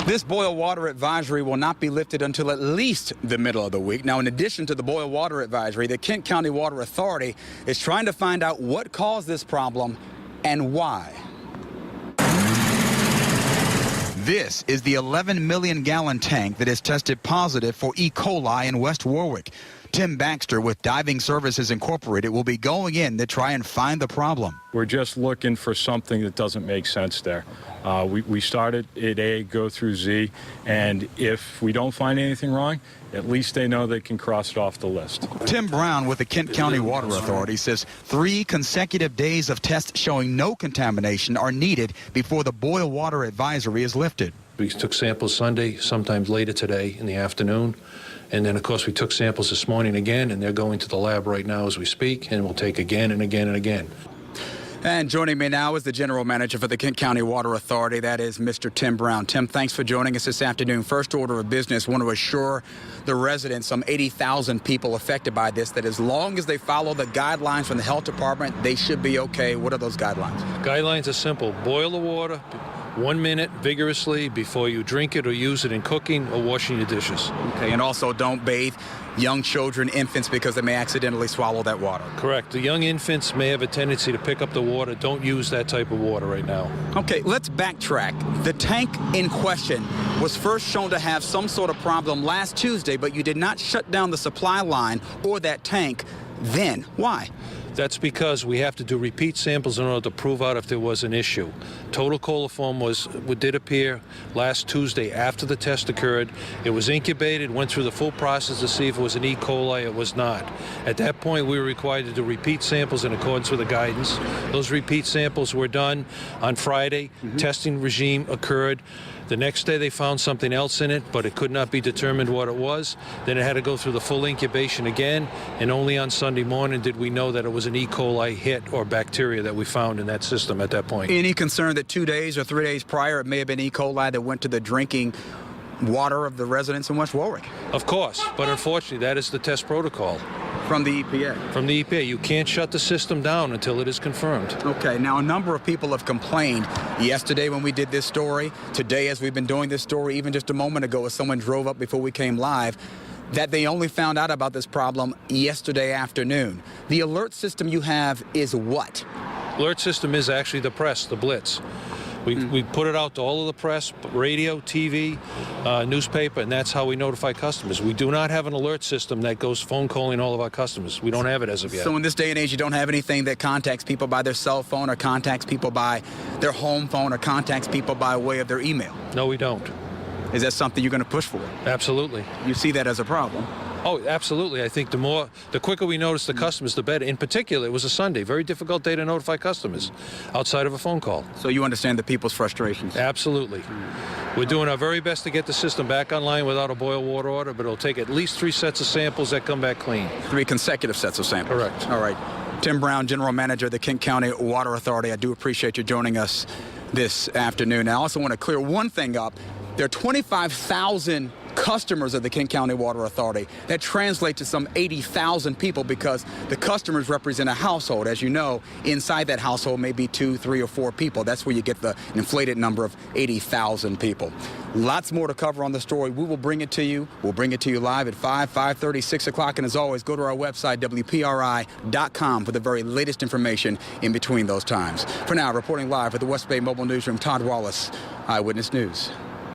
This boil water advisory will not be lifted until at least the middle of the week. Now, in addition to the boil water advisory, the Kent County Water Authority is trying to find out what caused this problem and why. This is the 11 million gallon tank that has tested positive for E. coli in West Warwick. Tim Baxter with Diving Services Incorporated will be going in to try and find the problem. We're just looking for something that doesn't make sense there. We started at A, go through Z, and if we don't find anything wrong, at least they know they can cross it off the list. Tim Brown with the Kent County Water Authority says 3 consecutive days of tests showing no contamination are needed before the boil water advisory is lifted. We took samples Sunday, sometimes later today in the afternoon. And then, of course, we took samples this morning again, and they're going to the lab right now as we speak, and we'll take again and again and again. And joining me now is the General Manager for the Kent County Water Authority. That is Mr. Tim Brown. Tim, thanks for joining us this afternoon. First order of business, want to assure the residents, some 80,000 people affected by this, that as long as they follow the guidelines from the health department, they should be okay. What are those guidelines? Guidelines are simple. Boil the water 1 minute vigorously before you drink it or use it in cooking or washing your dishes. Okay, and also don't bathe young children, infants, because they may accidentally swallow that water. Correct. The young infants may have a tendency to pick up the water. Don't use that type of water right now. Okay, let's backtrack. The tank in question was first shown to have some sort of problem last Tuesday, but you did not shut down the supply line or that tank then. Why? That's because we have to do repeat samples in order to prove out if there was an issue. Total coliform did appear last Tuesday after the test occurred. It was incubated, went through the full process to see if it was an E. coli. It was not. At that point, we were required to do repeat samples in accordance with the guidance. Those repeat samples were done on Friday. Testing regime occurred. The next day they found something else in it, but it could not be determined what it was. Then it had to go through the full incubation again, and only on Sunday morning did we know that it was an E. coli hit or bacteria that we found in that system at that point. Any concern that 2 days or 3 days prior it may have been E. coli that went to the drinking water of the residents in West Warwick? Of course, but unfortunately that is the test protocol. From the EPA? From the EPA. You can't shut the system down until it is confirmed. Okay, now a number of people have complained yesterday when we did this story, today as we've been doing this story, even just a moment ago as someone drove up before we came live, that they only found out about this problem yesterday afternoon. The alert system you have is what? Alert system is actually the press, the blitz. We put it out to all of the press, radio, TV, newspaper, and that's how we notify customers. We do not have an alert system that goes phone calling all of our customers. We don't have it as of yet. So in this day and age, you don't have anything that contacts people by their cell phone or contacts people by their home phone or contacts people by way of their email? No, we don't. Is that something you're going to push for? Absolutely. You see that as a problem? Oh, absolutely. I think the quicker we notice the customers, the better. In particular, it was a Sunday, very difficult day to notify customers outside of a phone call. So you understand the people's frustrations? Absolutely. We're doing our very best to get the system back online without a boil water order, but it'll take at least 3 sets of samples that come back clean. 3 consecutive sets of samples? Correct. All right. Tim Brown, General Manager of the Kent County Water Authority. I do appreciate you joining us this afternoon. I also want to clear one thing up. There are 25,000 customers of the Kent County Water Authority. That translates to some 80,000 people because the customers represent a household. As you know, inside that household may be 2, 3, or 4 people. That's where you get the inflated number of 80,000 people. Lots more to cover on the story. We will bring it to you. We'll bring it to you live at 5, 5:30, 6 o'clock. And as always, go to our website, WPRI.com, for the very latest information in between those times. For now, reporting live at the West Bay Mobile Newsroom, Todd Wallace, Eyewitness News.